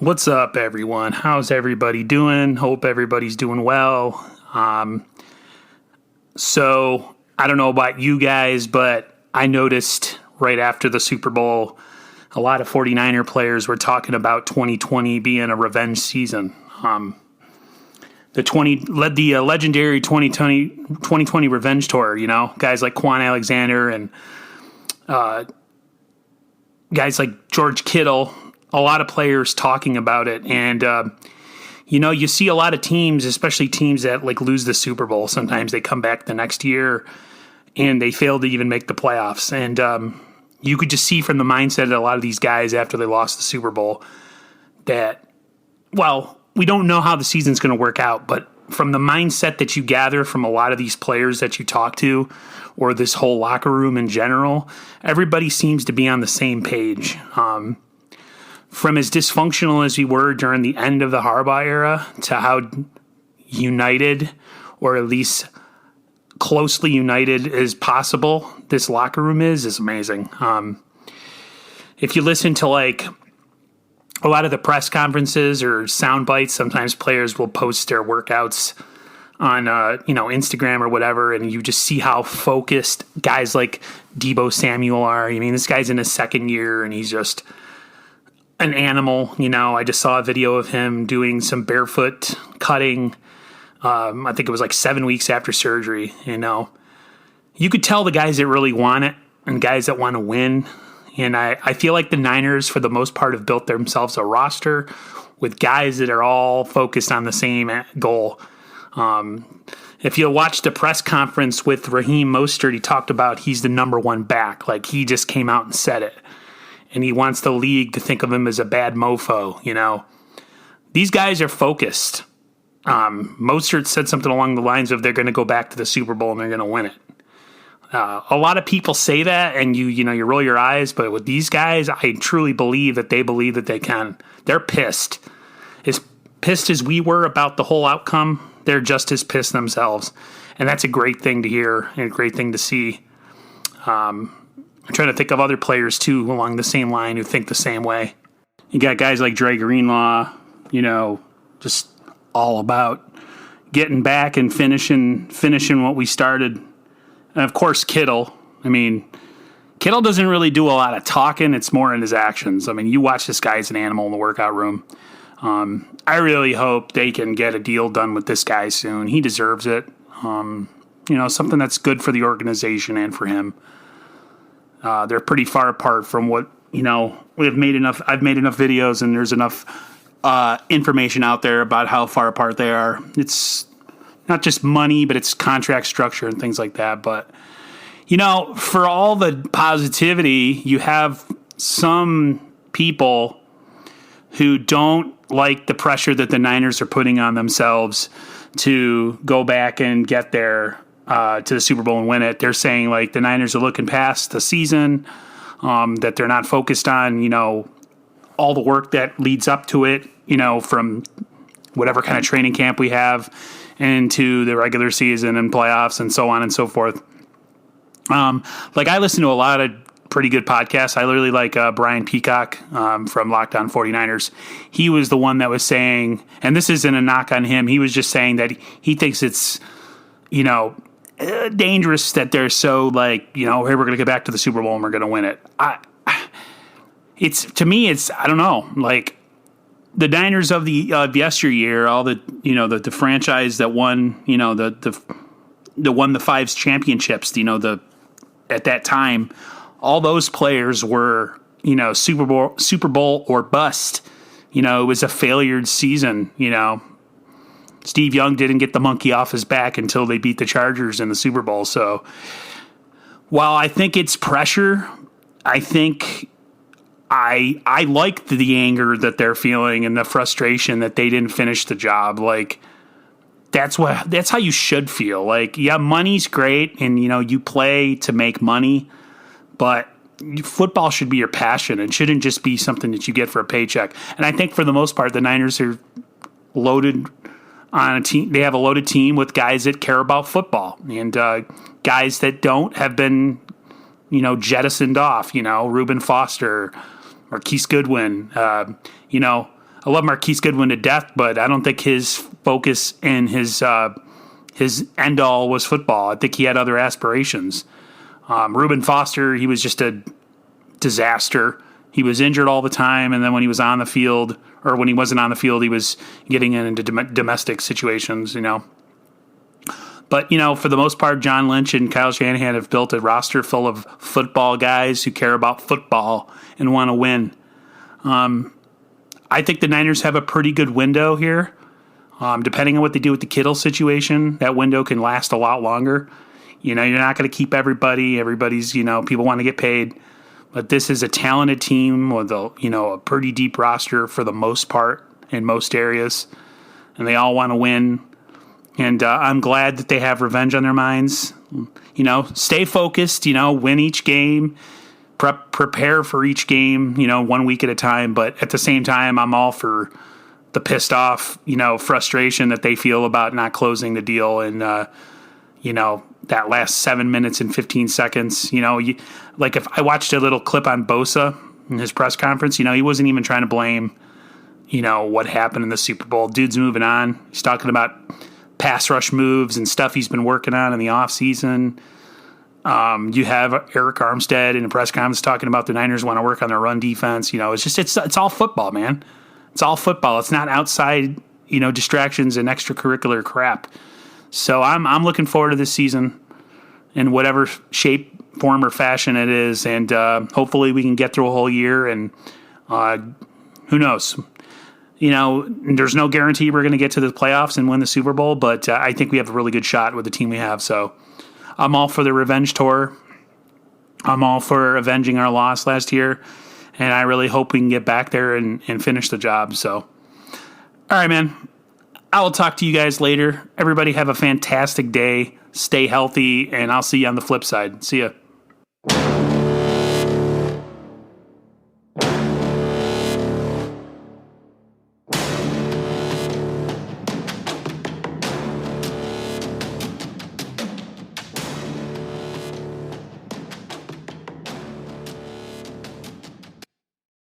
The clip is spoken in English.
What's up, everyone? How's everybody doing? Hope everybody's doing well. So, I don't know about you guys, but I noticed right after the Super Bowl, a lot of 49er players were talking about 2020 being a revenge season. Led the legendary 2020 revenge tour, guys like Quan Alexander and guys like George Kittle, a lot of players talking about it. And, you see a lot of teams, especially teams that lose the Super Bowl. Sometimes they come back the next year and they fail to even make the playoffs. And you could just see from the mindset of a lot of these guys after they lost the Super Bowl that, we don't know how the season's going to work out, but from the mindset that you gather from a lot of these players that you talk to or this whole locker room in general, everybody seems to be on the same page. From as dysfunctional as we were during the end of the Harbaugh era to how united, or at least closely united as possible, this locker room is amazing. If you listen to a lot of the press conferences or sound bites, sometimes players will post their workouts on Instagram or whatever, and you just see how focused guys like Deebo Samuel are. I mean, this guy's in his second year, and he's just an animal. I just saw a video of him doing some barefoot cutting. I think it was 7 weeks after surgery. You could tell the guys that really want it and guys that want to win. And I feel like the Niners, for the most part, have built themselves a roster with guys that are all focused on the same goal. If you watch the press conference with Raheem Mostert, he talked about he's the number one back. He just came out and said it. And he wants the league to think of him as a bad mofo, These guys are focused. Mostert said something along the lines of they're going to go back to the Super Bowl and they're going to win it. A lot of people say that, and you roll your eyes, but with these guys, I truly believe that they can. They're pissed. As pissed as we were about the whole outcome, they're just as pissed themselves. And that's a great thing to hear and a great thing to see. I'm trying to think of other players, too, along the same line who think the same way. You got guys like Dre Greenlaw, just all about getting back and finishing what we started. And, of course, Kittle. I mean, Kittle doesn't really do a lot of talking. It's more in his actions. I mean, you watch this guy as an animal in the workout room. I really hope they can get a deal done with this guy soon. He deserves it. Something that's good for the organization and for him. They're pretty far apart from what, I've made enough videos and there's enough information out there about how far apart they are. It's not just money, but it's contract structure and things like that. But, for all the positivity, you have some people who don't like the pressure that the Niners are putting on themselves to go back and get there to the Super Bowl and win it. They're saying the Niners are looking past the season, that they're not focused on, all the work that leads up to it, from whatever kind of training camp we have into the regular season and playoffs and so on and so forth. I listen to a lot of pretty good podcasts. I literally like Brian Peacock from Locked On 49ers. He was the one that was saying, and this isn't a knock on him, he was just saying that he thinks it's, dangerous that they're so hey, we're going to get back to the Super Bowl and we're going to win it. To me, I don't know, the Niners of the yesteryear, all the the franchise that won won the 5 championships, at that time, all those players were Super Bowl or bust. It was a failure season. Steve Young didn't get the monkey off his back until they beat the Chargers in the Super Bowl. So while I think it's pressure, I think I like the anger that they're feeling and the frustration that they didn't finish the job. That's how you should feel. Money's great and you play to make money, but football should be your passion. It shouldn't just be something that you get for a paycheck. And I think for the most part, the Niners are loaded on a team. They have a loaded team with guys that care about football, and guys that don't have been, jettisoned off. Reuben Foster, Marquise Goodwin, I love Marquise Goodwin to death, but I don't think his focus and his end all was football. I think he had other aspirations. Reuben Foster, he was just a disaster. He was injured all the time, and then when he was on the field, or when he wasn't on the field, he was getting into domestic situations, But, for the most part, John Lynch and Kyle Shanahan have built a roster full of football guys who care about football and want to win. I think the Niners have a pretty good window here. Depending on what they do with the Kittle situation, that window can last a lot longer. You're not going to keep everybody. Everybody's, people want to get paid. But this is a talented team with a pretty deep roster for the most part in most areas. And they all want to win. And I'm glad that they have revenge on their minds. Stay focused, win each game, prepare for each game, 1 week at a time. But at the same time, I'm all for the pissed off, frustration that they feel about not closing the deal. And, that last 7 minutes and 15 seconds, if I watched a little clip on Bosa in his press conference, he wasn't even trying to blame, what happened in the Super Bowl. Dude's moving on. He's talking about pass rush moves and stuff he's been working on in the offseason. You have Eric Armstead in a press conference talking about the Niners want to work on their run defense. It's all football, man. It's all football. It's not outside, distractions and extracurricular crap. So I'm looking forward to this season in whatever shape, form, or fashion it is, and hopefully we can get through a whole year. And who knows? There's no guarantee we're going to get to the playoffs and win the Super Bowl, but I think we have a really good shot with the team we have. So I'm all for the revenge tour. I'm all for avenging our loss last year, and I really hope we can get back there and finish the job. So, all right, man. I will talk to you guys later. Everybody have a fantastic day. Stay healthy, and I'll see you on the flip side. See ya.